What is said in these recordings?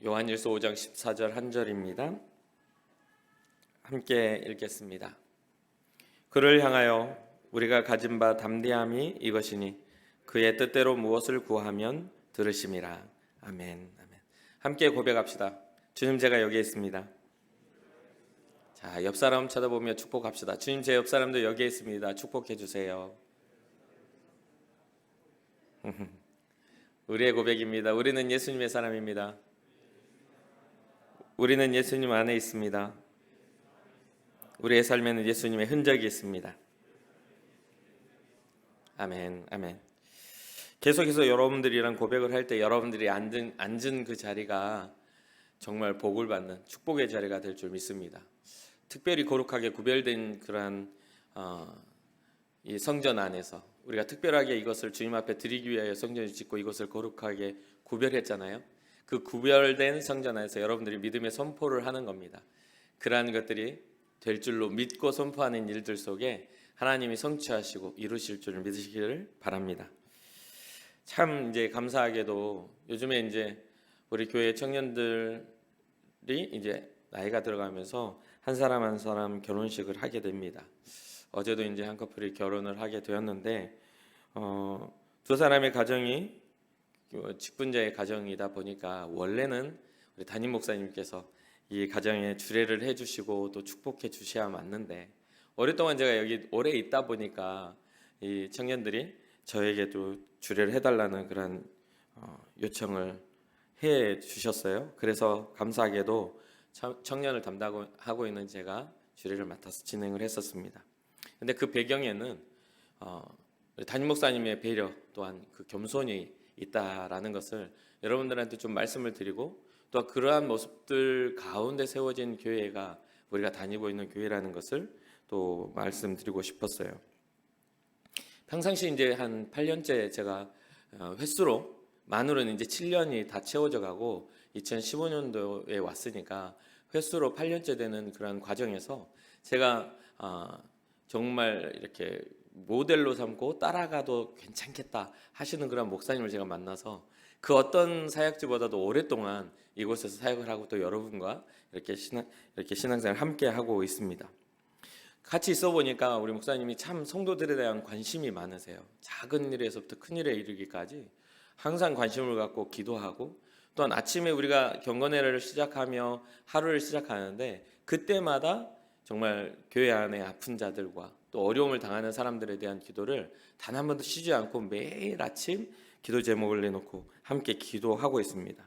요한일서 5장 14절 한 절입니다. 함께 읽겠습니다. 그를 향하여 우리가 가진 바 담대함이 이것이니 그의 뜻대로 무엇을 구하면 들으심이라. 아멘. 아멘. 함께 고백합시다. 주님, 제가 여기에 있습니다. 자, 옆 사람 쳐다보며 축복합시다. 주님, 제 옆 사람도 여기에 있습니다. 축복해 주세요. 우리의 고백입니다. 우리는 예수님의 사람입니다. 우리는 예수님 안에 있습니다. 우리의 삶에는 예수님의 흔적이 있습니다. 아멘, 아멘. 계속해서 여러분들이랑 고백을 할 때 여러분들이 앉은 그 자리가 정말 복을 받는 축복의 자리가 될 줄 믿습니다. 특별히 거룩하게 구별된 그러한 이 성전 안에서 우리가 특별하게 이것을 주님 앞에 드리기 위하여 성전을 짓고 이것을 거룩하게 구별했잖아요. 그 구별된 성전 안에서 여러분들이 믿음의 선포를 하는 겁니다. 그러한 것들이 될 줄로 믿고 선포하는 일들 속에 하나님이 성취하시고 이루실 줄을 믿으시기를 바랍니다. 참 이제 감사하게도 요즘에 이제 우리 교회 청년들이 이제 나이가 들어가면서 한 사람 한 사람 결혼식을 하게 됩니다. 어제도 이제 한 커플이 결혼을 하게 되었는데 두 사람의 가정이 직분자의 가정이다 보니까 원래는 우리 담임 목사님께서 이 가정에 주례를 해주시고 또 축복해 주셔야 맞는데 오랫동안 제가 여기 오래 있다 보니까 이 청년들이 저에게도 주례를 해달라는 그런 요청을 해 주셨어요. 그래서 감사하게도 청년을 담당하고 있는 제가 주례를 맡아서 진행을 했었습니다. 근데 그 배경에는 담임 목사님의 배려 또한 그 겸손이 있다라는 것을 여러분들한테 좀 말씀을 드리고 또 그러한 모습들 가운데 세워진 교회가 우리가 다니고 있는 교회라는 것을 또 말씀드리고 싶었어요. 평상시 이제 한 8년째 제가 횟수로 만으로는 이제 7년이 다 채워져 가고 2015년도에 왔으니까 횟수로 8년째 되는 그런 과정에서 제가 정말 이렇게 모델로 삼고 따라가도 괜찮겠다 하시는 그런 목사님을 제가 만나서 그 어떤 사역지보다도 오랫동안 이곳에서 사역을 하고 또 여러분과 이렇게 신앙생활을 함께 하고 있습니다. 같이 있어 보니까 우리 목사님이 참 성도들에 대한 관심이 많으세요. 작은 일에서부터 큰 일에 이르기까지 항상 관심을 갖고 기도하고 또한 아침에 우리가 경건회를 시작하며 하루를 시작하는데 그때마다 정말 교회 안에 아픈 자들과 또 어려움을 당하는 사람들에 대한 기도를 단 한 번도 쉬지 않고 매일 아침 기도 제목을 내놓고 함께 기도하고 있습니다.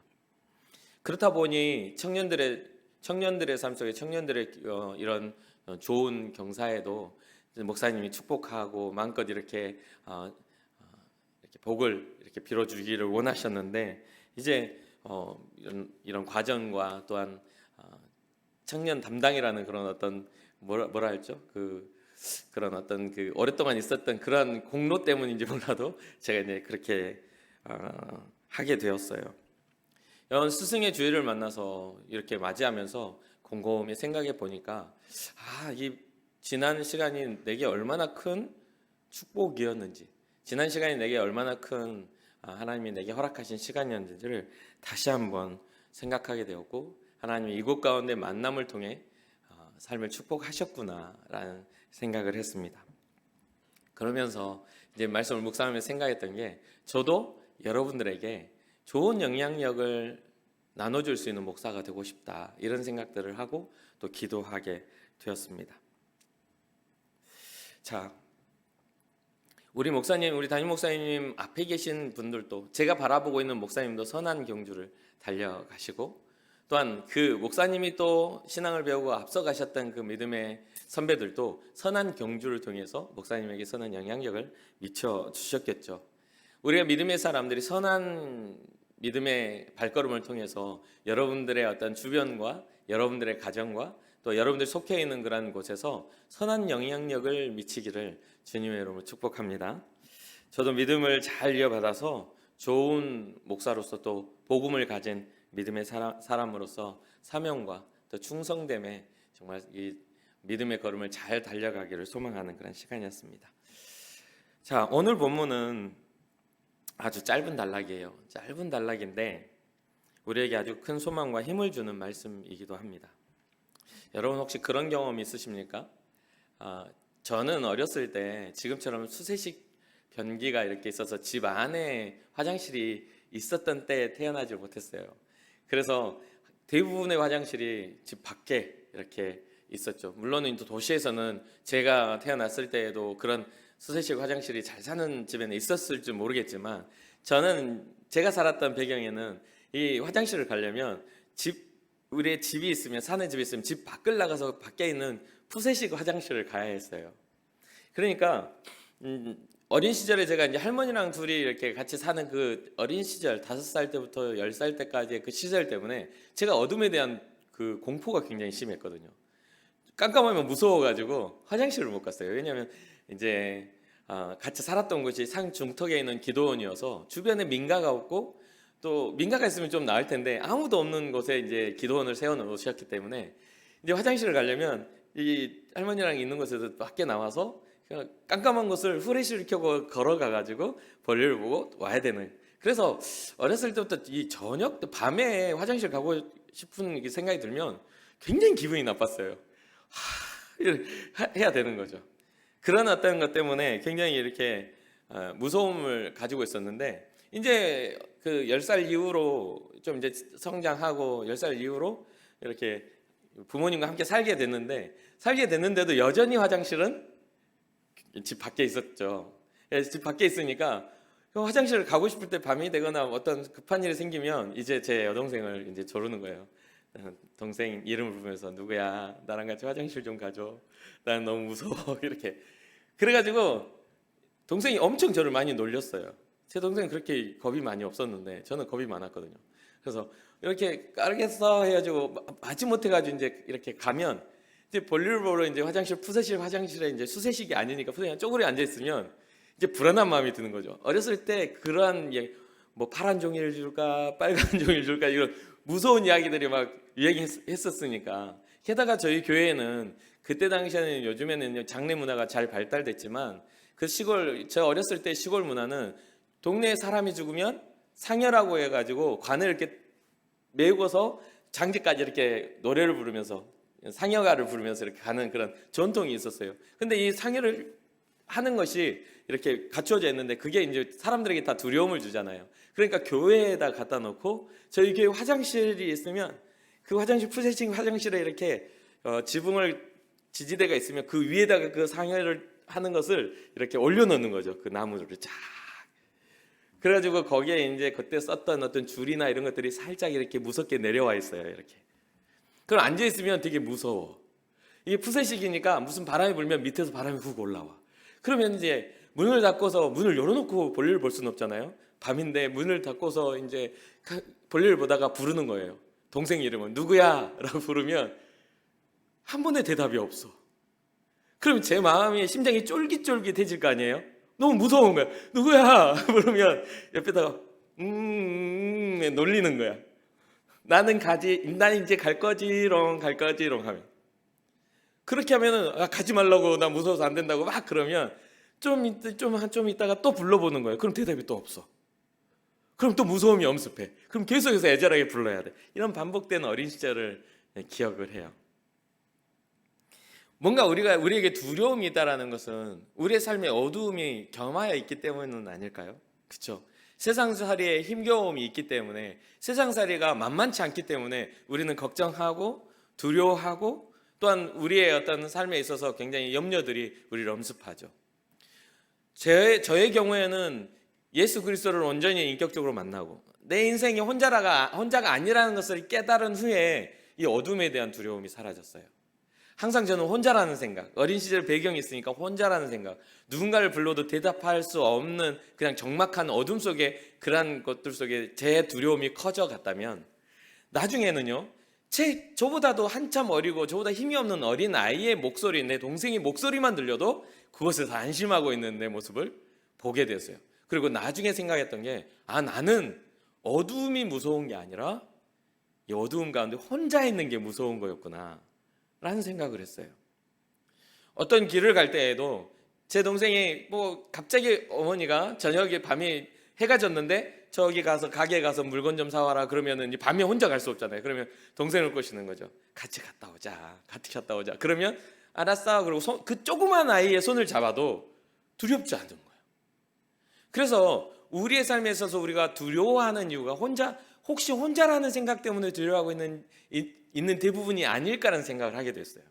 그렇다 보니 청년들의 삶 속에 청년들의 이런 좋은 경사에도 목사님이 축복하고 마음껏 이렇게 복을 이렇게 빌어주기를 원하셨는데 이제 이런 과정과 또한 청년 담당이라는 그런 어떤 뭐라 할죠? 그런 어떤 그 오랫동안 있었던 그런 공로 때문인지 몰라도 제가 이제 그렇게 하게 되었어요. 여러분 스승의 주일을 만나서 이렇게 맞이하면서 곰곰이 생각해 보니까 이 지난 시간이 내게 얼마나 큰 축복이었는지, 지난 시간이 내게 얼마나 큰 하나님이 내게 허락하신 시간이었는지를 다시 한번 생각하게 되었고 하나님이 이곳 가운데 만남을 통해 삶을 축복하셨구나라는 생각을 했습니다. 그러면서 이제 말씀을 묵상하면서 생각했던 게 저도 여러분들에게 좋은 영향력을 나눠줄 수 있는 목사가 되고 싶다 이런 생각들을 하고 또 기도하게 되었습니다. 자, 우리 목사님, 우리 담임 목사님 앞에 계신 분들도 제가 바라보고 있는 목사님도 선한 경주를 달려가시고 또한 그 목사님이 또 신앙을 배우고 앞서가셨던 그 믿음의 선배들도 선한 경주를 통해서 목사님에게 선한 영향력을 미쳐주셨겠죠. 우리가 믿음의 사람들이 선한 믿음의 발걸음을 통해서 여러분들의 어떤 주변과 여러분들의 가정과 또 여러분들이 속해 있는 그런 곳에서 선한 영향력을 미치기를 주님의 이름으로 축복합니다. 저도 믿음을 잘 이어받아서 좋은 목사로서 또 복음을 가진 믿음의 사람으로서 사명과 또 충성됨에 정말 이 믿음의 걸음을 잘 달려가기를 소망하는 그런 시간이었습니다. 자, 오늘 본문은 아주 짧은 단락이에요. 짧은 단락인데 우리에게 아주 큰 소망과 힘을 주는 말씀이기도 합니다. 여러분 혹시 그런 경험 있으십니까? 저는 어렸을 때 지금처럼 수세식 변기가 이렇게 있어서 집 안에 화장실이 있었던 때에 태어나지 못했어요. 그래서 대부분의 화장실이 집 밖에 이렇게 있었죠. 물론 도시에서는 제가 태어났을 때에도 그런 수세식 화장실이 잘 사는 집에는 있었을지 모르겠지만, 저는 제가 살았던 배경에는 이 화장실을 가려면 우리의 집이 있으면, 사는 집이 있으면 집 밖을 나가서 밖에 있는 푸세식 화장실을 가야 했어요. 그러니까 어린 시절에 제가 이제 할머니랑 둘이 이렇게 같이 사는 그 어린 시절, 5살 때부터 10살 때까지의 그 시절 때문에 제가 어둠에 대한 그 공포가 굉장히 심했거든요. 깜깜하면 무서워가지고 화장실을 못 갔어요. 왜냐하면 이제 같이 살았던 곳이 산 중턱에 있는 기도원이어서 주변에 민가가 없고, 또 민가가 있으면 좀 나을 텐데 아무도 없는 곳에 이제 기도원을 세워 놓으셨기 때문에 이제 화장실을 가려면 이 할머니랑 있는 곳에서 밖에 나와서 그냥 깜깜한 곳을 후레쉬를 켜고 걸어가 가지고 볼일을 보고 와야 되는. 그래서 어렸을 때부터 이 저녁 밤에 화장실 가고 싶은 생각이 들면 굉장히 기분이 나빴어요. 해야 되는 거죠. 그런 어떤 것 때문에 굉장히 이렇게 무서움을 가지고 있었는데, 이제 그 10살 이후로 좀 이제 성장하고 10살 이후로 이렇게 부모님과 함께 살게 됐는데도 여전히 화장실은 집 밖에 있었죠. 집 밖에 있으니까 화장실을 가고 싶을 때 밤이 되거나 어떤 급한 일이 생기면 이제 제 여동생을 이제 조르는 거예요. 동생 이름을 부르면서 누구야, 나랑 같이 화장실 좀 가줘, 나는 너무 무서워 이렇게. 그래가지고 동생이 엄청 저를 많이 놀렸어요. 제 동생은 그렇게 겁이 많이 없었는데 저는 겁이 많았거든요. 그래서 이렇게 알겠어 해가지고 마지못해가지고 이제 이렇게 가면 이제 볼일을 보러 이제 화장실에 이제 수세식이 아니니까 푸세식 쪼그려 앉아 있으면 이제 불안한 마음이 드는 거죠. 어렸을 때 그러한 뭐 파란 종이를 줄까 빨간 종이를 줄까 이런 무서운 이야기들이 막 유행했었으니까. 게다가 저희 교회에는 그때 당시에는, 요즘에는 장례 문화가 잘 발달됐지만 그 저 어렸을 때 시골 문화는 동네에 사람이 죽으면 상여라고 해가지고 관을 이렇게 메우고서 장지까지 이렇게 노래를 부르면서, 상여가를 부르면서 이렇게 가는 그런 전통이 있었어요. 근데 이 상여를 하는 것이 이렇게 갖추어져 있는데 그게 이제 사람들에게 다 두려움을 주잖아요. 그러니까 교회에다 갖다 놓고 저희 교회 화장실이 있으면 그 푸세식 화장실에 이렇게 지지대가 있으면 그 위에다가 그 상여를 하는 것을 이렇게 올려놓는 거죠. 그 나무를 쫙. 그래가지고 거기에 이제 그때 썼던 어떤 줄이나 이런 것들이 살짝 이렇게 무섭게 내려와 있어요. 이렇게. 그럼 앉아 있으면 되게 무서워. 이게 푸세식이니까 무슨 바람이 불면 밑에서 바람이 훅 올라와. 그러면 이제 문을 닫고서, 문을 열어놓고 볼일을 볼 수는 없잖아요. 밤인데 문을 닫고서 이제 볼일을 보다가 부르는 거예요. 동생 이름은 누구야? 라고 부르면 한 번에 대답이 없어. 그럼 제 마음이, 심장이 쫄깃쫄깃해질 거 아니에요? 너무 무서운 거야. 누구야? 부르면 옆에다가 놀리는 거야. 나는 이제 갈 거지롱 하면. 그렇게 하면은 가지 말라고, 나 무서워서 안 된다고 막 그러면 좀 있다가 또 불러보는 거예요. 그럼 대답이 또 없어. 그럼 또 무서움이 엄습해. 그럼 계속해서 애절하게 불러야 돼. 이런 반복되는 어린 시절을 기억을 해요. 뭔가 우리에게 두려움이 있다라는 것은 우리의 삶에 어두움이 겸하여 있기 때문은 아닐까요? 그렇죠? 세상살이에 힘겨움이 있기 때문에, 세상살이가 만만치 않기 때문에 우리는 걱정하고 두려워하고, 또한 우리의 어떤 삶에 있어서 굉장히 염려들이 우리를 엄습하죠. 저의 경우에는 예수 그리스도를 온전히 인격적으로 만나고 내 인생이 혼자가 아니라는 것을 깨달은 후에 이 어둠에 대한 두려움이 사라졌어요. 항상 저는 혼자라는 생각, 어린 시절 배경이 있으니까 혼자라는 생각, 누군가를 불러도 대답할 수 없는 그냥 적막한 어둠 속에, 그런 것들 속에 제 두려움이 커져갔다면, 나중에는요, 저보다도 한참 어리고 저보다 힘이 없는 어린 아이의 목소리, 내 동생의 목소리만 들려도 그곳에서 안심하고 있는 내 모습을 보게 됐어요. 그리고 나중에 생각했던 게, 나는 어두움이 무서운 게 아니라 이 어두움 가운데 혼자 있는 게 무서운 거였구나 라는 생각을 했어요. 어떤 길을 갈 때에도 제 동생이 갑자기 어머니가 저녁에, 밤이 해가 졌는데 저기 가서 가게에 가서 물건 좀 사와라 그러면은 밤에 혼자 갈 수 없잖아요. 그러면 동생을 꼬시는 거죠. 같이 갔다 오자. 그러면 알았어. 그리고 그 조그만 아이의 손을 잡아도 두렵지 않은 거예요. 그래서 우리의 삶에 있어서 우리가 두려워하는 이유가 혹시 혼자라는 생각 때문에 두려워하고 있는 대부분이 아닐까라는 생각을 하게 됐어요.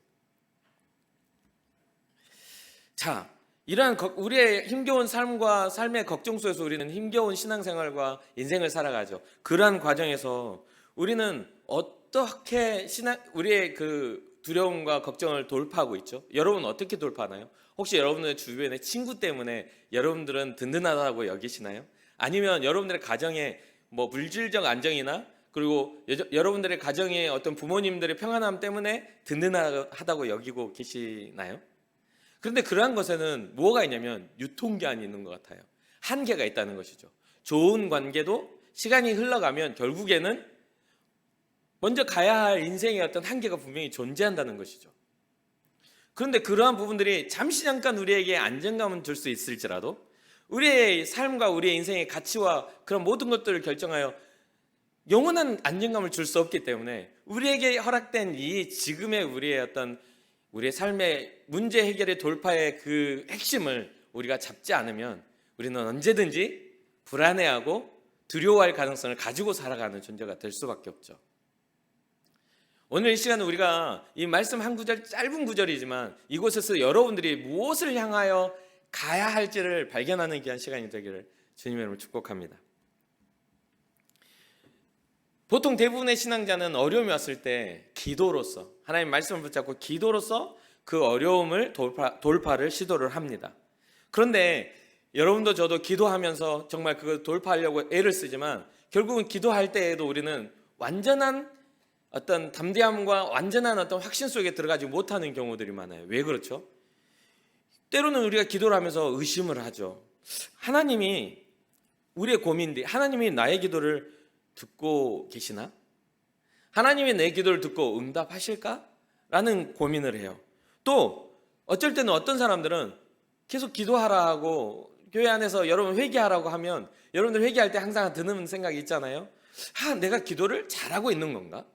자, 이러한 우리의 힘겨운 삶과 삶의 걱정 속에서 우리는 힘겨운 신앙생활과 인생을 살아가죠. 그러한 과정에서 우리는 어떻게 우리의 그 두려움과 걱정을 돌파하고 있죠? 여러분 어떻게 돌파하나요? 혹시 여러분의 주변의 친구 때문에 여러분들은 든든하다고 여기시나요? 아니면 여러분들의 가정에 물질적 안정이나 그리고 여러분들의 가정의 어떤 부모님들의 평안함 때문에 든든하다고 여기고 계시나요? 그런데 그러한 것에는 뭐가 있냐면 유통기한이 있는 것 같아요. 한계가 있다는 것이죠. 좋은 관계도 시간이 흘러가면 결국에는 먼저 가야 할 인생의 어떤 한계가 분명히 존재한다는 것이죠. 그런데 그러한 부분들이 잠시 잠깐 우리에게 안정감은 줄 수 있을지라도 우리의 삶과 우리의 인생의 가치와 그런 모든 것들을 결정하여 영원한 안정감을 줄 수 없기 때문에 우리에게 허락된 이 지금의 우리의 삶의 문제 해결의 돌파의 그 핵심을 우리가 잡지 않으면 우리는 언제든지 불안해하고 두려워할 가능성을 가지고 살아가는 존재가 될 수밖에 없죠. 오늘 이 시간은 우리가 이 말씀 한 구절, 짧은 구절이지만 이곳에서 여러분들이 무엇을 향하여 가야 할지를 발견하는 귀한 시간이 되기를 주님의 이름으로 축복합니다. 보통 대부분의 신앙자는 어려움이 왔을 때 기도로서 하나님 말씀을 붙잡고 기도로서 그 어려움을 돌파를 시도를 합니다. 그런데 여러분도 저도 기도하면서 정말 그걸 돌파하려고 애를 쓰지만 결국은 기도할 때에도 우리는 완전한 어떤 담대함과 완전한 어떤 확신 속에 들어가지 못하는 경우들이 많아요. 왜 그렇죠? 때로는 우리가 기도를 하면서 의심을 하죠. 하나님이 우리의 고민인데 하나님이 나의 기도를 듣고 계시나? 하나님이 내 기도를 듣고 응답하실까? 라는 고민을 해요. 또 어쩔 때는 어떤 사람들은 계속 기도하라 하고 교회 안에서 여러분 회개하라고 하면 여러분들 회개할 때 항상 드는 생각이 있잖아요. 내가 기도를 잘하고 있는 건가?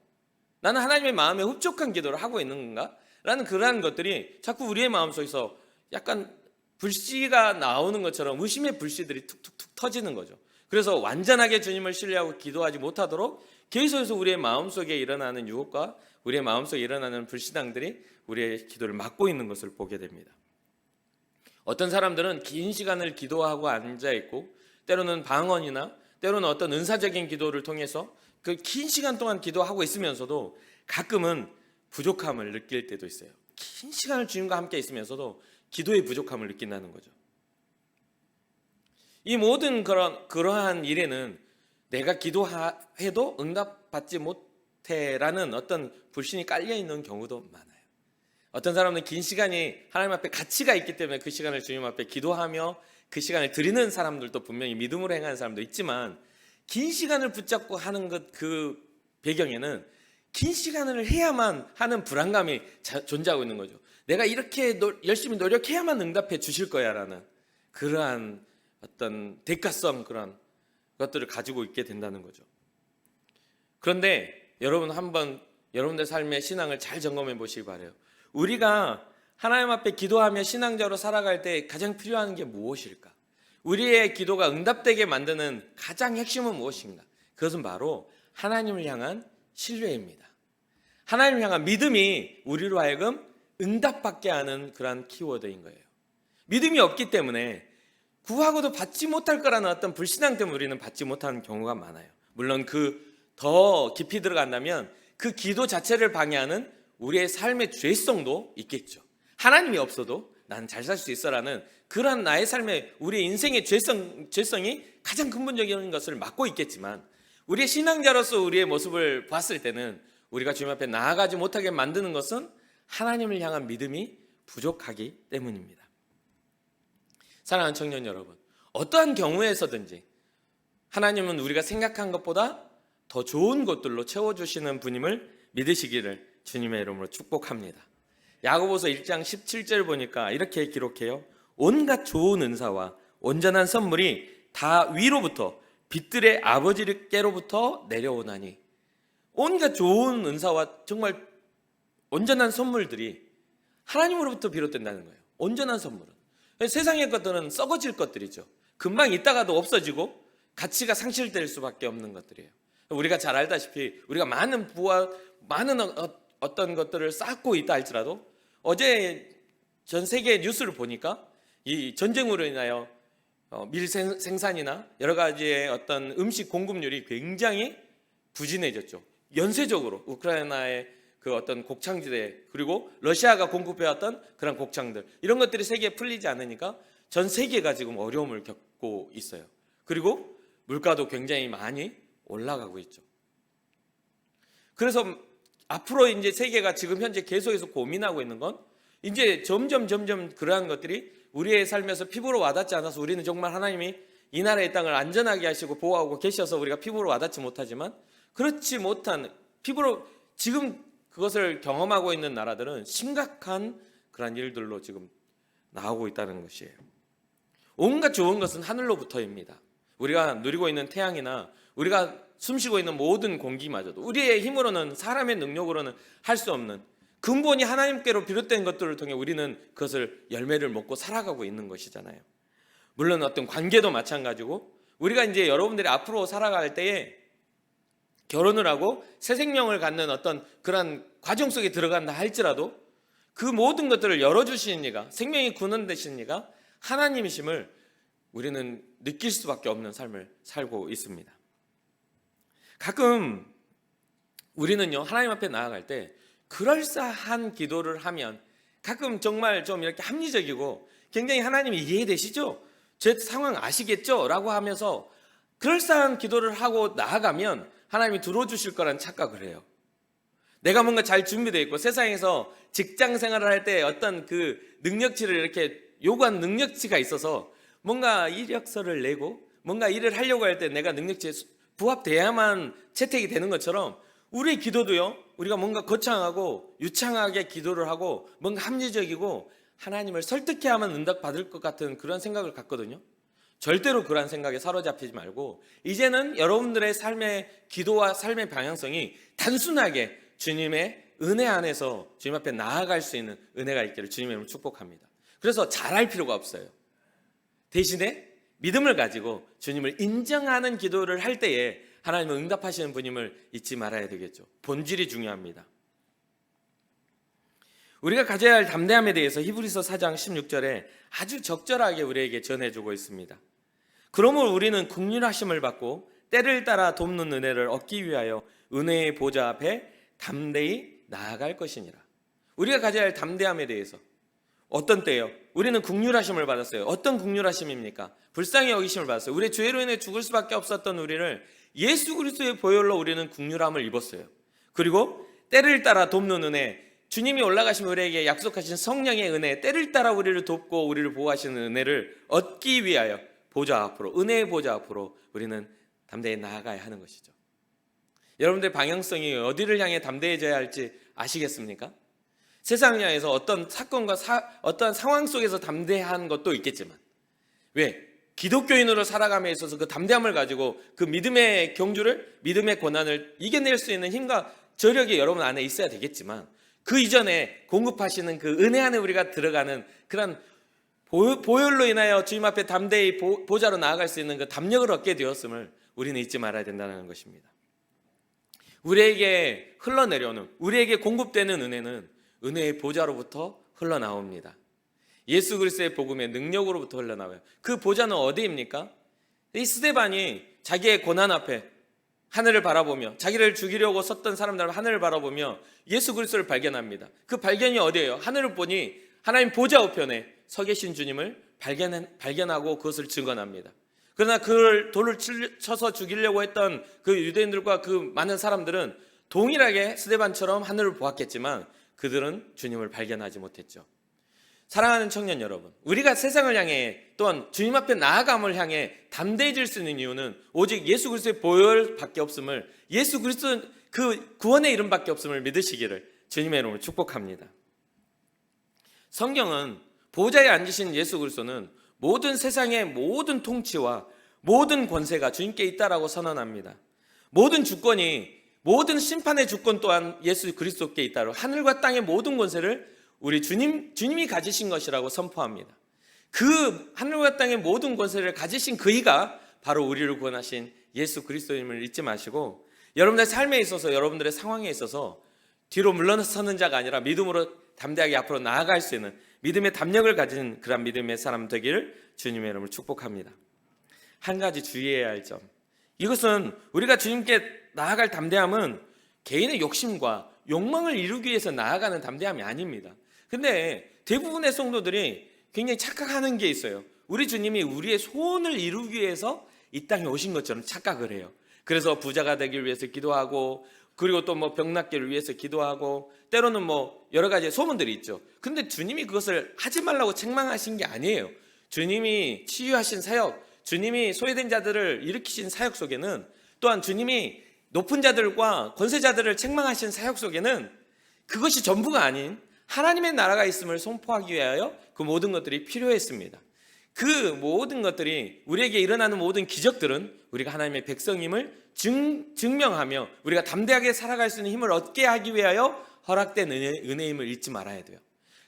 나는 하나님의 마음에 흡족한 기도를 하고 있는 건가? 라는 그러한 것들이 자꾸 우리의 마음속에서 약간 불씨가 나오는 것처럼 의심의 불씨들이 툭툭툭 터지는 거죠. 그래서 완전하게 주님을 신뢰하고 기도하지 못하도록 계속해서 우리의 마음속에 일어나는 유혹과 우리의 마음속에 일어나는 불신앙들이 우리의 기도를 막고 있는 것을 보게 됩니다. 어떤 사람들은 긴 시간을 기도하고 앉아있고 때로는 방언이나 때로는 어떤 은사적인 기도를 통해서 그 긴 시간 동안 기도하고 있으면서도 가끔은 부족함을 느낄 때도 있어요. 긴 시간을 주님과 함께 있으면서도 기도의 부족함을 느낀다는 거죠. 이 모든 그러한 일에는 내가 기도해도 응답받지 못해라는 어떤 불신이 깔려있는 경우도 많아요. 어떤 사람은 긴 시간이 하나님 앞에 가치가 있기 때문에 그 시간을 주님 앞에 기도하며 그 시간을 드리는 사람들도 분명히 믿음으로 행하는 사람도 있지만 긴 시간을 붙잡고 하는 그 배경에는 긴 시간을 해야만 하는 불안감이 존재하고 있는 거죠. 내가 이렇게 열심히 노력해야만 응답해 주실 거야 라는 그러한 어떤 대가성 그런 것들을 가지고 있게 된다는 거죠. 그런데 여러분 한번 여러분들 삶의 신앙을 잘 점검해 보시기 바라요. 우리가 하나님 앞에 기도하며 신앙자로 살아갈 때 가장 필요한 게 무엇일까? 우리의 기도가 응답되게 만드는 가장 핵심은 무엇인가? 그것은 바로 하나님을 향한 신뢰입니다. 하나님을 향한 믿음이 우리로 하여금 응답받게 하는 그런 키워드인 거예요. 믿음이 없기 때문에 구하고도 받지 못할 거라는 어떤 불신앙 때문에 우리는 받지 못하는 경우가 많아요. 물론 더 깊이 들어간다면 그 기도 자체를 방해하는 우리의 삶의 죄성도 있겠죠. 하나님이 없어도 난 잘 살 수 있어라는 그러한 나의 삶의 우리의 인생의 죄성이 가장 근본적인 것을 막고 있겠지만 우리의 신앙자로서 우리의 모습을 봤을 때는 우리가 주님 앞에 나아가지 못하게 만드는 것은 하나님을 향한 믿음이 부족하기 때문입니다. 사랑하는 청년 여러분, 어떠한 경우에서든지 하나님은 우리가 생각한 것보다 더 좋은 것들로 채워주시는 분임을 믿으시기를 주님의 이름으로 축복합니다. 야고보서 1장 17절 보니까 이렇게 기록해요. 온갖 좋은 은사와 온전한 선물이 다 위로부터 빛들의 아버지께로부터 내려오나니. 온갖 좋은 은사와 정말 온전한 선물들이 하나님으로부터 비롯된다는 거예요. 온전한 선물은. 세상의 것들은 썩어질 것들이죠. 금방 있다가도 없어지고 가치가 상실될 수밖에 없는 것들이에요. 우리가 잘 알다시피 우리가 많은 부와 많은 어떤 것들을 쌓고 있다 할지라도 어제 전 세계 뉴스를 보니까 이 전쟁으로 인하여 밀 생산이나 여러 가지의 어떤 음식 공급률이 굉장히 부진해졌죠. 연쇄적으로 우크라이나의 그 어떤 곡창지대 그리고 러시아가 공급해왔던 그런 곡창들 이런 것들이 세계에 풀리지 않으니까 전 세계가 지금 어려움을 겪고 있어요. 그리고 물가도 굉장히 많이 올라가고 있죠. 그래서 앞으로 이제 세계가 지금 현재 계속해서 고민하고 있는 건 이제 점점 그러한 것들이 우리의 삶에서 피부로 와닿지 않아서 우리는 정말 하나님이 이 나라의 땅을 안전하게 하시고 보호하고 계셔서 우리가 피부로 와닿지 못하지만 그렇지 못한 피부로 지금 그것을 경험하고 있는 나라들은 심각한 그런 일들로 지금 나오고 있다는 것이에요. 온갖 좋은 것은 하늘로부터입니다. 우리가 누리고 있는 태양이나 우리가 숨쉬고 있는 모든 공기마저도 우리의 힘으로는 사람의 능력으로는 할 수 없는 근본이 하나님께로 비롯된 것들을 통해 우리는 그것을 열매를 먹고 살아가고 있는 것이잖아요. 물론 어떤 관계도 마찬가지고 우리가 이제 여러분들이 앞으로 살아갈 때에 결혼을 하고 새 생명을 갖는 어떤 그런 과정 속에 들어간다 할지라도 그 모든 것들을 열어주시는 이가 생명이 구원되시는 이가 하나님이심을 우리는 느낄 수밖에 없는 삶을 살고 있습니다. 가끔 우리는요 하나님 앞에 나아갈 때 그럴싸한 기도를 하면 가끔 정말 좀 이렇게 합리적이고 굉장히 하나님이 이해되시죠? 제 상황 아시겠죠? 라고 하면서 그럴싸한 기도를 하고 나아가면 하나님이 들어주실 거란 착각을 해요. 내가 뭔가 잘 준비되어 있고 세상에서 직장 생활을 할 때 어떤 그 능력치를 이렇게 요구한 능력치가 있어서 뭔가 이력서를 내고 뭔가 일을 하려고 할 때 내가 능력치에 부합돼야만 채택이 되는 것처럼 우리의 기도도요 우리가 뭔가 거창하고 유창하게 기도를 하고 뭔가 합리적이고 하나님을 설득해야만 응답받을 것 같은 그런 생각을 갖거든요. 절대로 그런 생각에 사로잡히지 말고 이제는 여러분들의 삶의 기도와 삶의 방향성이 단순하게 주님의 은혜 안에서 주님 앞에 나아갈 수 있는 은혜가 있기를 주님의 이름으로 축복합니다. 그래서 잘할 필요가 없어요. 대신에 믿음을 가지고 주님을 인정하는 기도를 할 때에 하나님은 응답하시는 분임을 잊지 말아야 되겠죠. 본질이 중요합니다. 우리가 가져야 할 담대함에 대해서 히브리서 4장 16절에 아주 적절하게 우리에게 전해주고 있습니다. 그러므로 우리는 긍휼하심을 받고 때를 따라 돕는 은혜를 얻기 위하여 은혜의 보좌 앞에 담대히 나아갈 것이니라. 우리가 가져야 할 담대함에 대해서 어떤 때요? 우리는 긍휼하심을 받았어요. 어떤 긍휼하심입니까? 불쌍히 여기심을 받았어요. 우리의 죄로 인해 죽을 수밖에 없었던 우리를 예수 그리스도의 보혈로 우리는 긍휼함을 입었어요. 그리고 때를 따라 돕는 은혜, 주님이 올라가신 우리에게 약속하신 성령의 은혜, 때를 따라 우리를 돕고 우리를 보호하시는 은혜를 얻기 위하여 보좌 앞으로, 은혜의 보좌 앞으로 우리는 담대히 나아가야 하는 것이죠. 여러분들 방향성이 어디를 향해 담대해져야 할지 아시겠습니까? 세상을 향해서 어떤 사건과 어떤 상황 속에서 담대한 것도 있겠지만 왜? 기독교인으로 살아감에 있어서 그 담대함을 가지고 그 믿음의 경주를, 믿음의 고난을 이겨낼 수 있는 힘과 저력이 여러분 안에 있어야 되겠지만 그 이전에 공급하시는 그 은혜 안에 우리가 들어가는 그런 보혈로 인하여 주님 앞에 담대히 보좌로 나아갈 수 있는 그 담력을 얻게 되었음을 우리는 잊지 말아야 된다는 것입니다. 우리에게 흘러내려오는, 우리에게 공급되는 은혜는 은혜의 보좌로부터 흘러나옵니다. 예수 그리스도의 복음의 능력으로부터 흘러나와요. 그 보좌는 어디입니까? 이 스데반이 자기의 고난 앞에 하늘을 바라보며 자기를 죽이려고 섰던 사람들 하늘을 바라보며 예수 그리스도를 발견합니다. 그 발견이 어디예요? 하늘을 보니 하나님 보좌 우편에 서 계신 주님을 발견하고 그것을 증언합니다. 그러나 그를 돌을 쳐서 죽이려고 했던 그 유대인들과 그 많은 사람들은 동일하게 스데반처럼 하늘을 보았겠지만 그들은 주님을 발견하지 못했죠. 사랑하는 청년 여러분, 우리가 세상을 향해 또한 주님 앞에 나아감을 향해 담대해질 수 있는 이유는 오직 예수 그리스도의 보혈밖에 없음을, 예수 그리스도 그 구원의 이름밖에 없음을 믿으시기를 주님의 이름으로 축복합니다. 성경은 보좌에 앉으신 예수 그리스도는 모든 세상의 모든 통치와 모든 권세가 주님께 있다라고 선언합니다. 모든 주권이, 모든 심판의 주권 또한 예수 그리스도께 있다고, 하늘과 땅의 모든 권세를 우리 주님이 가지신 것이라고 선포합니다. 그 하늘과 땅의 모든 권세를 가지신 그이가 바로 우리를 구원하신 예수 그리스도임을 잊지 마시고, 여러분들의 삶에 있어서, 여러분들의 상황에 있어서 뒤로 물러서는 자가 아니라 믿음으로 담대하게 앞으로 나아갈 수 있는 믿음의 담력을 가진 그런 믿음의 사람 되기를 주님의 이름으로 축복합니다. 한 가지 주의해야 할 점, 이것은 우리가 주님께 나아갈 담대함은 개인의 욕심과 욕망을 이루기 위해서 나아가는 담대함이 아닙니다. 근데 대부분의 성도들이 굉장히 착각하는 게 있어요. 우리 주님이 우리의 소원을 이루기 위해서 이 땅에 오신 것처럼 착각을 해요. 그래서 부자가 되기 위해서 기도하고, 그리고 또 뭐 병낫기를 위해서 기도하고, 때로는 뭐 여러 가지 소문들이 있죠. 근데 주님이 그것을 하지 말라고 책망하신 게 아니에요. 주님이 치유하신 사역, 주님이 소외된 자들을 일으키신 사역 속에는, 또한 주님이 높은 자들과 권세자들을 책망하신 사역 속에는 그것이 전부가 아닌 하나님의 나라가 있음을 선포하기 위하여 그 모든 것들이 필요했습니다. 그 모든 것들이, 우리에게 일어나는 모든 기적들은 우리가 하나님의 백성임을 증명하며 우리가 담대하게 살아갈 수 있는 힘을 얻게 하기 위하여 허락된 은혜임을 잊지 말아야 돼요.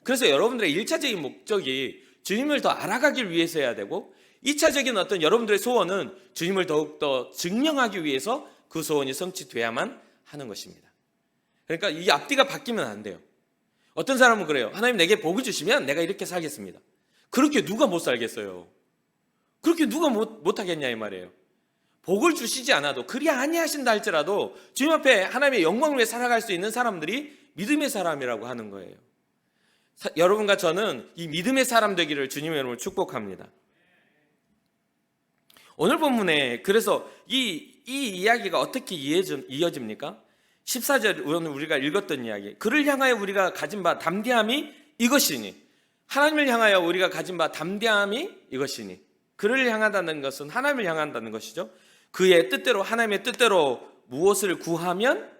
그래서 여러분들의 1차적인 목적이 주님을 더 알아가길 위해서여야 되고, 2차적인 어떤 여러분들의 소원은 주님을 더욱더 증명하기 위해서 그 소원이 성취돼야만 하는 것입니다. 그러니까 이 앞뒤가 바뀌면 안 돼요. 어떤 사람은 그래요. 하나님 내게 복을 주시면 내가 이렇게 살겠습니다. 그렇게 누가 못 살겠어요? 그렇게 누가 못 하겠냐 이 말이에요. 복을 주시지 않아도, 그리 아니하신다 할지라도 주님 앞에 하나님의 영광을 위해 살아갈 수 있는 사람들이 믿음의 사람이라고 하는 거예요. 여러분과 저는 이 믿음의 사람 되기를 주님의 이름으로 축복합니다. 오늘 본문에 그래서 이 이야기가 어떻게 이어집니까? 14절 오늘 우리가 읽었던 이야기, 그를 향하여 우리가 가진 바 담대함이 이것이니, 하나님을 향하여 우리가 가진 바 담대함이 이것이니, 그를 향한다는 것은 하나님을 향한다는 것이죠. 그의 뜻대로, 하나님의 뜻대로 무엇을 구하면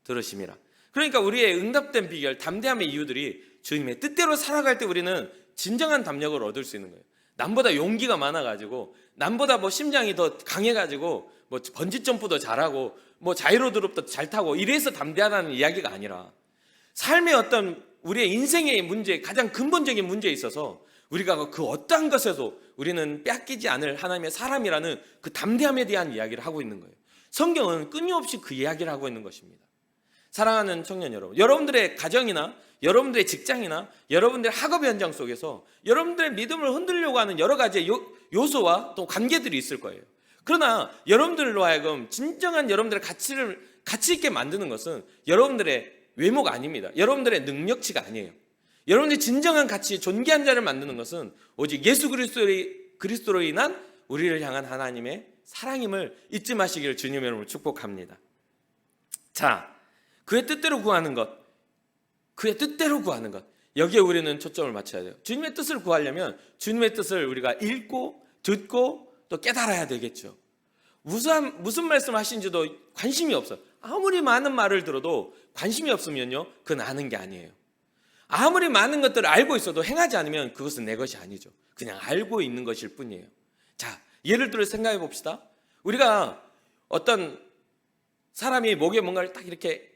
들으심이라. 그러니까 우리의 응답된 비결, 담대함의 이유들이 주님의 뜻대로 살아갈 때 우리는 진정한 담력을 얻을 수 있는 거예요. 남보다 용기가 많아가지고, 남보다 뭐 심장이 더 강해가지고, 뭐 번지점프도 잘하고, 뭐 자이로드롭도 잘 타고 이래서 담대하다는 이야기가 아니라, 삶의 어떤 우리의 인생의 문제, 가장 근본적인 문제에 있어서 우리가 그 어떠한 것에도 우리는 뺏기지 않을 하나님의 사람이라는 그 담대함에 대한 이야기를 하고 있는 거예요. 성경은 끊임없이 그 이야기를 하고 있는 것입니다. 사랑하는 청년 여러분, 여러분들의 가정이나 여러분들의 직장이나 여러분들의 학업 현장 속에서 여러분들의 믿음을 흔들려고 하는 여러 가지 요소와 또 관계들이 있을 거예요. 그러나 여러분들로 하여금 진정한 여러분들의 가치 있게 만드는 것은 여러분들의 외모가 아닙니다. 여러분들의 능력치가 아니에요. 여러분들이 진정한 가치, 존귀한 자를 만드는 것은 오직 예수 그리스도로 인한 우리를 향한 하나님의 사랑임을 잊지 마시기를 주님의 이름으로 축복합니다. 자, 그의 뜻대로 구하는 것, 그의 뜻대로 구하는 것, 여기에 우리는 초점을 맞춰야 돼요. 주님의 뜻을 구하려면 주님의 뜻을 우리가 읽고 듣고 또 깨달아야 되겠죠. 무슨 말씀을 하시는지도 관심이 없어요. 아무리 많은 말을 들어도 관심이 없으면요, 그건 아는 게 아니에요. 아무리 많은 것들을 알고 있어도 행하지 않으면 그것은 내 것이 아니죠. 그냥 알고 있는 것일 뿐이에요. 자, 예를 들어 생각해 봅시다. 우리가 어떤 사람이 목에 뭔가를 딱 이렇게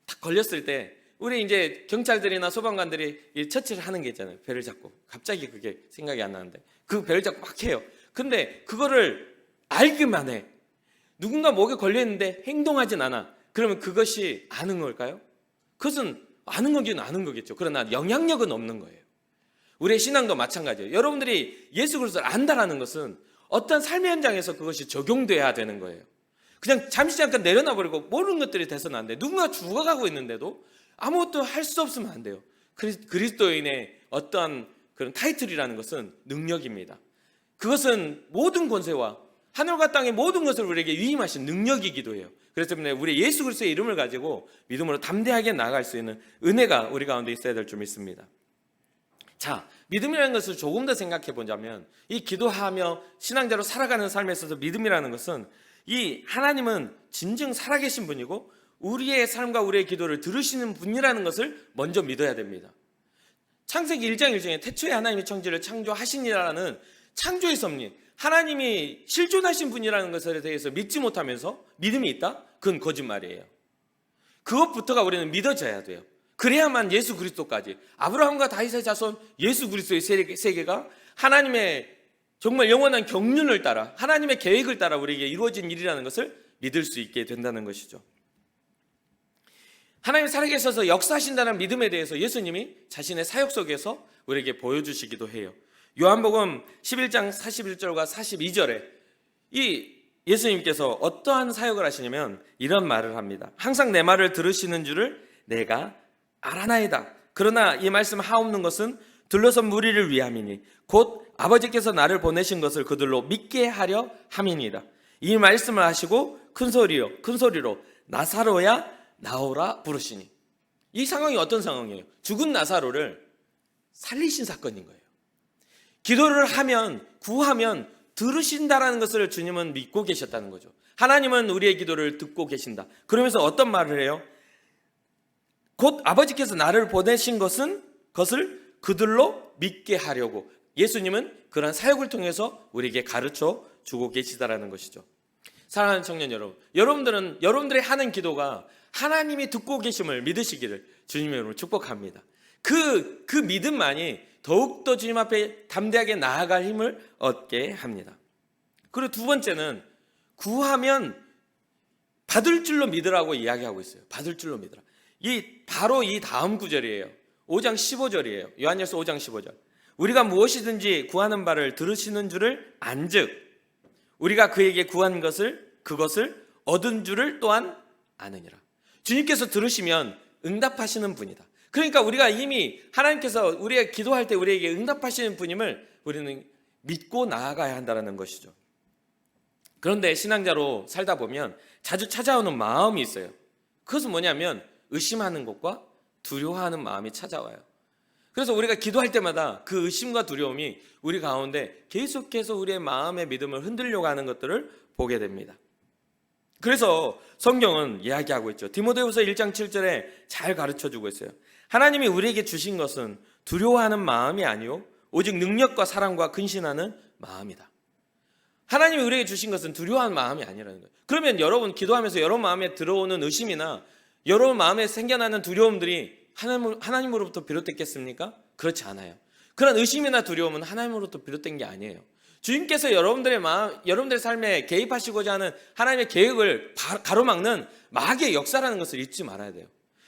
딱 걸렸을 때, 우리 이제 경찰들이나 소방관들이 처치를 하는 게 있잖아요. 배를 잡고. 갑자기 그게 생각이 안 나는데 그 배를 잡고 막 해요. 근데 그거를 알기만 해. 누군가 목에 걸려있는데 행동하진 않아. 그러면 그것이 아는 걸까요? 그것은 아는 거긴 아는 거겠죠. 그러나 영향력은 없는 거예요. 우리의 신앙도 마찬가지예요. 여러분들이 예수 그리스도를 안다라는 것은 어떤 삶의 현장에서 그것이 적용돼야 되는 거예요. 그냥 잠시 잠깐 내려놔 버리고 모르는 것들이 돼서는 안 돼요. 누군가 죽어가고 있는데도 아무것도 할 수 없으면 안 돼요. 그리스도인의 어떠한 그런 타이틀이라는 것은 능력입니다. 그것은 모든 권세와 하늘과 땅의 모든 것을 우리에게 위임하신 능력이기도 해요. 그렇기 때문에 우리 예수 그리스도의 이름을 가지고 믿음으로 담대하게 나아갈 수 있는 은혜가 우리 가운데 있어야 될 줄 믿습니다. 자, 믿음이라는 것을 조금 더 생각해 보자면, 이 기도하며 신앙자로 살아가는 삶에 있어서 믿음이라는 것은, 이 하나님은 진정 살아계신 분이고 우리의 삶과 우리의 기도를 들으시는 분이라는 것을 먼저 믿어야 됩니다. 창세기 1장 1절에 태초에 하나님이 천지를 창조하시니라는 창조의 섭리, 하나님이 실존하신 분이라는 것에 대해서 믿지 못하면서 믿음이 있다? 그건 거짓말이에요. 그것부터가 우리는 믿어져야 돼요. 그래야만 예수 그리스도까지, 아브라함과 다윗의 자손 예수 그리스도의 세계가 하나님의 정말 영원한 경륜을 따라, 하나님의 계획을 따라 우리에게 이루어진 일이라는 것을 믿을 수 있게 된다는 것이죠. 하나님 살아계셔서 역사하신다는 믿음에 대해서 예수님이 자신의 사역 속에서 우리에게 보여주시기도 해요. 요한복음 11장 41절과 42절에 이 예수님께서 어떠한 사역을 하시냐면 이런 말을 합니다. 항상 내 말을 들으시는 줄을 내가 알아나이다. 그러나 이 말씀 하옵는 것은 둘러선 무리를 위함이니 곧 아버지께서 나를 보내신 것을 그들로 믿게 하려 함이니이다. 이 말씀을 하시고 큰 소리로 나사로야 나오라 부르시니. 이 상황이 어떤 상황이에요? 죽은 나사로를 살리신 사건인 거예요. 기도를 하면, 구하면 들으신다라는 것을 주님은 믿고 계셨다는 거죠. 하나님은 우리의 기도를 듣고 계신다. 그러면서 어떤 말을 해요? 곧 아버지께서 나를 보내신 것을 그들로 믿게 하려고. 예수님은 그런 사역을 통해서 우리에게 가르쳐 주고 계시다라는 것이죠. 사랑하는 청년 여러분, 여러분들은 여러분들이 하는 기도가 하나님이 듣고 계심을 믿으시기를 주님의 이름으로 축복합니다. 그 믿음만이 더욱더 주님 앞에 담대하게 나아갈 힘을 얻게 합니다. 그리고 두 번째는 구하면 받을 줄로 믿으라고 이야기하고 있어요. 받을 줄로 믿으라. 바로 이 다음 구절이에요. 5장 15절이에요. 요한일서 5장 15절. 우리가 무엇이든지 구하는 바를 들으시는 줄을 안즉 우리가 그에게 구한 그것을 얻은 줄을 또한 아느니라. 주님께서 들으시면 응답하시는 분이다. 그러니까 우리가 이미 하나님께서 우리가 기도할 때 우리에게 응답하시는 분임을 우리는 믿고 나아가야 한다는 것이죠. 그런데 신앙자로 살다 보면 자주 찾아오는 마음이 있어요. 그것은 뭐냐면 의심하는 것과 두려워하는 마음이 찾아와요. 그래서 우리가 기도할 때마다 그 의심과 두려움이 우리 가운데 계속해서 우리의 마음의 믿음을 흔들려고 하는 것들을 보게 됩니다. 그래서 성경은 이야기하고 있죠. 디모데후서 1장 7절에 잘 가르쳐주고 있어요. 하나님이 우리에게 주신 것은 두려워하는 마음이 아니요 오직 능력과 사랑과 근신하는 마음이다. 하나님이 우리에게 주신 것은 두려워하는 마음이 아니라는 거예요. 그러면 여러분 기도하면서 여러분 마음에 들어오는 의심이나 여러분 마음에 생겨나는 두려움들이 하나님으로부터 비롯됐겠습니까? 그렇지 않아요. 그런 의심이나 두려움은 하나님으로부터 비롯된 게 아니에요. 주님께서 여러분들의 삶에 개입하시고자 하는 하나님의 계획을 가로막는 마귀의 역사라는 것을 잊지 말아야 돼요.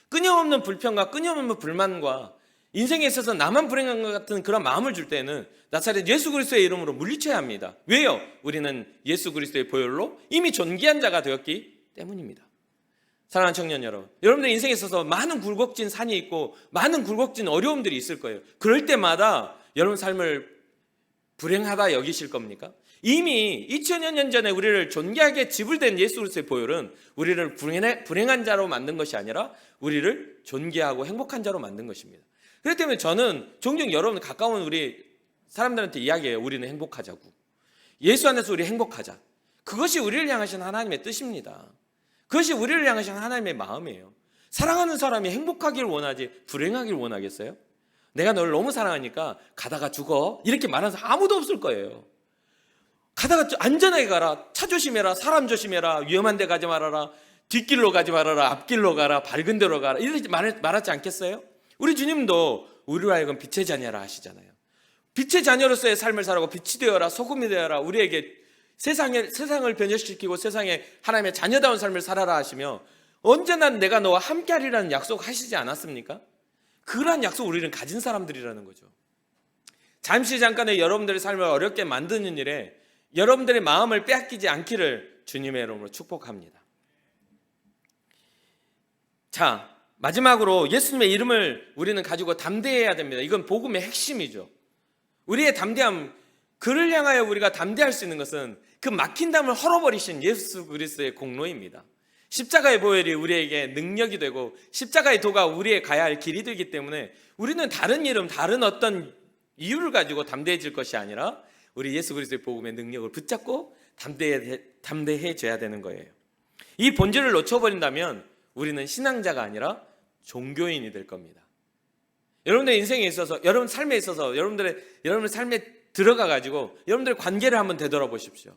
끊임없는 불평과 끊임없는 불만과 인생에 있어서 나만 불행한 것 같은 그런 마음을 줄 때는 나사렛 예수 그리스도의 이름으로 물리쳐야 합니다. 왜요? 우리는 예수 그리스도의 보혈로 이미 존귀한 자가 되었기 때문입니다. 사랑하는 청년 여러분, 여러분들 인생에 있어서 많은 굴곡진 산이 있고 많은 굴곡진 어려움들이 있을 거예요. 그럴 때마다 여러분 삶을 불행하다 여기실 겁니까? 이미 2000여 년 전에 우리를 존귀하게 지불된 예수 그리스도의 보혈은 우리를 불행한 자로 만든 것이 아니라 우리를 존귀하고 행복한 자로 만든 것입니다. 그렇기 때문에 저는 종종 여러분 가까운 우리 사람들한테 이야기해요. 우리는 행복하자고. 예수 안에서 우리 행복하자. 그것이 우리를 향하신 하나님의 뜻입니다. 그것이 우리를 향하신 하나님의 마음이에요. 사랑하는 사람이 행복하길 원하지 불행하길 원하겠어요? 내가 너를 너무 사랑하니까 가다가 죽어 이렇게 말하는 사람 아무도 없을 거예요. 가다가 안전하게 가라, 차 조심해라, 사람 조심해라, 위험한 데 가지 말아라, 뒷길로 가지 말아라, 앞길로 가라, 밝은 데로 가라 이렇게 말하지 않겠어요? 우리 주님도 우리로 하여금 빛의 자녀라 하시잖아요. 빛의 자녀로서의 삶을 살아고 빛이 되어라, 소금이 되어라, 우리에게 세상을 변혁시키고 세상에 하나님의 자녀다운 삶을 살아라 하시며 언제나 내가 너와 함께하리라는 약속 하시지 않았습니까? 그러한 약속 우리는 가진 사람들이라는 거죠. 잠시 잠깐의 여러분들의 삶을 어렵게 만드는 일에 여러분들의 마음을 빼앗기지 않기를 주님의 이름으로 축복합니다. 자, 마지막으로 예수님의 이름을 우리는 가지고 담대해야 됩니다. 이건 복음의 핵심이죠. 우리의 담대함, 그를 향하여 우리가 담대할 수 있는 것은 그 막힌 담을 헐어버리신 예수 그리스도의 공로입니다. 십자가의 보혈이 우리에게 능력이 되고 십자가의 도가 우리의 가야 할 길이 되기 때문에 우리는 다른 이름, 다른 어떤 이유를 가지고 담대해질 것이 아니라 우리 예수 그리스도의 복음의 능력을 붙잡고 담대해져야 되는 거예요. 이 본질을 놓쳐버린다면 우리는 신앙자가 아니라 종교인이 될 겁니다. 여러분들의 인생에 있어서, 여러분 삶에 있어서, 여러분의 삶의 들어가 가지고 여러분들 관계를 한번 되돌아보십시오.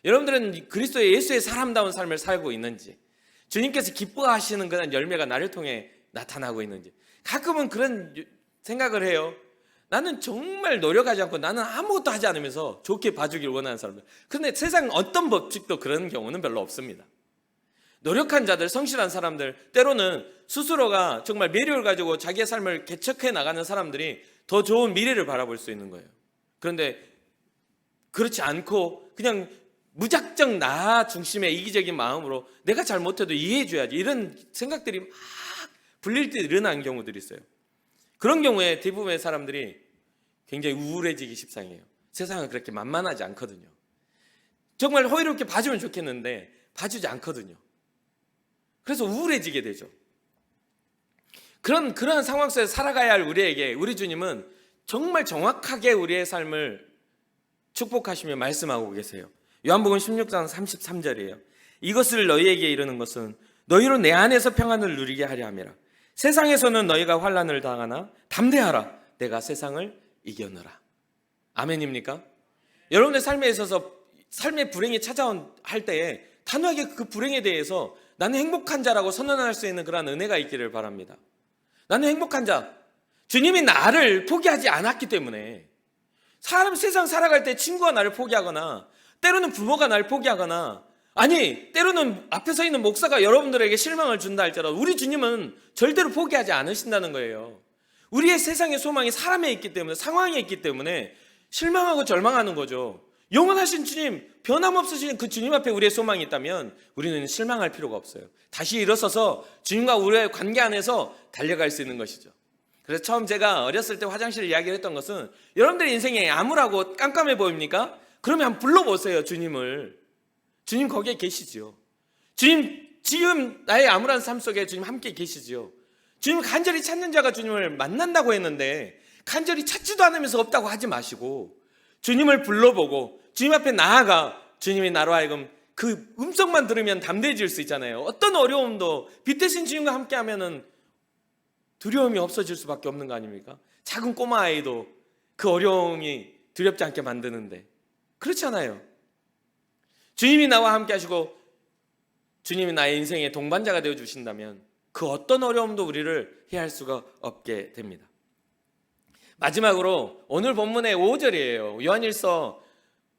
여러분들은 그리스도 예수의 사람다운 삶을 살고 있는지, 주님께서 기뻐하시는 그런 열매가 나를 통해 나타나고 있는지. 가끔은 그런 생각을 해요. 나는 정말 노력하지 않고 나는 아무것도 하지 않으면서 좋게 봐주길 원하는 사람들. 그런데 세상 어떤 법칙도 그런 경우는 별로 없습니다. 노력한 자들, 성실한 사람들, 때로는 스스로가 정말 매력을 가지고 자기의 삶을 개척해 나가는 사람들이 더 좋은 미래를 바라볼 수 있는 거예요. 그런데 그렇지 않고 그냥 무작정 나 중심의 이기적인 마음으로 내가 잘못해도 이해해 줘야지, 이런 생각들이 막 불릴 때 일어나는 경우들이 있어요. 그런 경우에 대부분의 사람들이 굉장히 우울해지기 십상이에요. 세상은 그렇게 만만하지 않거든요. 정말 호의롭게 봐주면 좋겠는데 봐주지 않거든요. 그래서 우울해지게 되죠. 그런 상황 속에서 살아가야 할 우리에게 우리 주님은 정말 정확하게 우리의 삶을 축복하시며 말씀하고 계세요. 요한복음 16장 33절이에요. 이것을 너희에게 이르는 것은 너희로 내 안에서 평안을 누리게 하려 함이라. 세상에서는 너희가 환난을 당하나 담대하라. 내가 세상을 이겨노라. 아멘입니까? 여러분의 삶에 있어서 삶의 불행이 찾아온 할 때에 단호하게 그 불행에 대해서 나는 행복한 자라고 선언할 수 있는 그런 은혜가 있기를 바랍니다. 나는 행복한 자. 주님이 나를 포기하지 않았기 때문에. 세상 살아갈 때 친구가 나를 포기하거나, 때로는 부모가 나를 포기하거나, 아니 때로는 앞에 서 있는 목사가 여러분들에게 실망을 준다 할지라도 우리 주님은 절대로 포기하지 않으신다는 거예요. 우리의 세상의 소망이 사람에 있기 때문에, 상황에 있기 때문에 실망하고 절망하는 거죠. 영원하신 주님, 변함없으신 그 주님 앞에 우리의 소망이 있다면 우리는 실망할 필요가 없어요. 다시 일어서서 주님과 우리의 관계 안에서 달려갈 수 있는 것이죠. 그래서 처음 제가 어렸을 때 화장실 이야기를 했던 것은, 여러분들의 인생이 암울하고 깜깜해 보입니까? 그러면 한번 불러보세요, 주님을. 주님 거기에 계시지요. 주님 지금 나의 암울한 삶 속에 주님 함께 계시지요. 주님 간절히 찾는 자가 주님을 만난다고 했는데 간절히 찾지도 않으면서 없다고 하지 마시고 주님을 불러보고 주님 앞에 나아가 주님이 나로 하여금 그 음성만 들으면 담대해질 수 있잖아요. 어떤 어려움도 빛 대신 주님과 함께하면은 두려움이 없어질 수밖에 없는 거 아닙니까? 작은 꼬마 아이도 그 어려움이 두렵지 않게 만드는데 그렇잖아요. 주님이 나와 함께 하시고 주님이 나의 인생의 동반자가 되어주신다면 그 어떤 어려움도 우리를 해할 수가 없게 됩니다. 마지막으로 오늘 본문의 5절이에요. 요한일서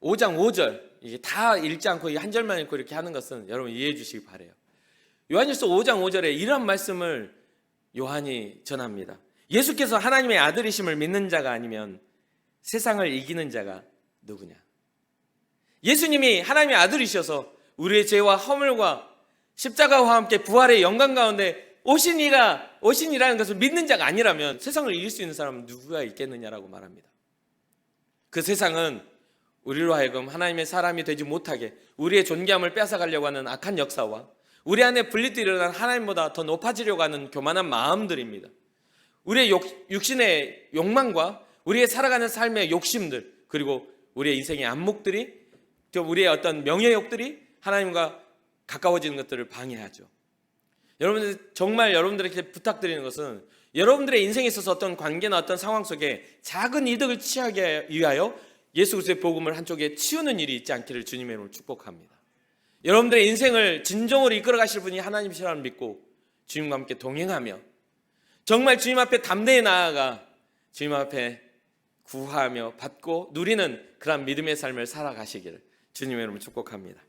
5장 5절. 이게 다 읽지 않고 한 절만 읽고 이렇게 하는 것은 여러분 이해해 주시기 바라요. 요한일서 5장 5절에 이런 말씀을 요한이 전합니다. 예수께서 하나님의 아들이심을 믿는 자가 아니면 세상을 이기는 자가 누구냐? 예수님이 하나님의 아들이셔서 우리의 죄와 허물과 십자가와 함께 부활의 영광 가운데 오신이라는 것을 믿는 자가 아니라면 세상을 이길 수 있는 사람은 누구가 있겠느냐라고 말합니다. 그 세상은 우리로 하여금 하나님의 사람이 되지 못하게 우리의 존귀함을 뺏어가려고 하는 악한 역사와 우리 안에 분리되어 일어난 하나님보다 더 높아지려고 하는 교만한 마음들입니다. 우리의 육신의 욕망과 우리의 살아가는 삶의 욕심들, 그리고 우리의 인생의 안목들이, 우리의 어떤 명예욕들이 하나님과 가까워지는 것들을 방해하죠. 여러분들, 정말 여러분들에게 부탁드리는 것은 여러분들의 인생에 있어서 어떤 관계나 어떤 상황 속에 작은 이득을 취하기 위하여 예수 그리스도의 복음을 한쪽에 치우는 일이 있지 않기를 주님의 이름으로 축복합니다. 여러분들의 인생을 진정으로 이끌어 가실 분이 하나님이시라는 믿고 주님과 함께 동행하며 정말 주님 앞에 담대히 나아가 주님 앞에 구하며 받고 누리는 그런 믿음의 삶을 살아가시기를 주님의 이름으로 축복합니다.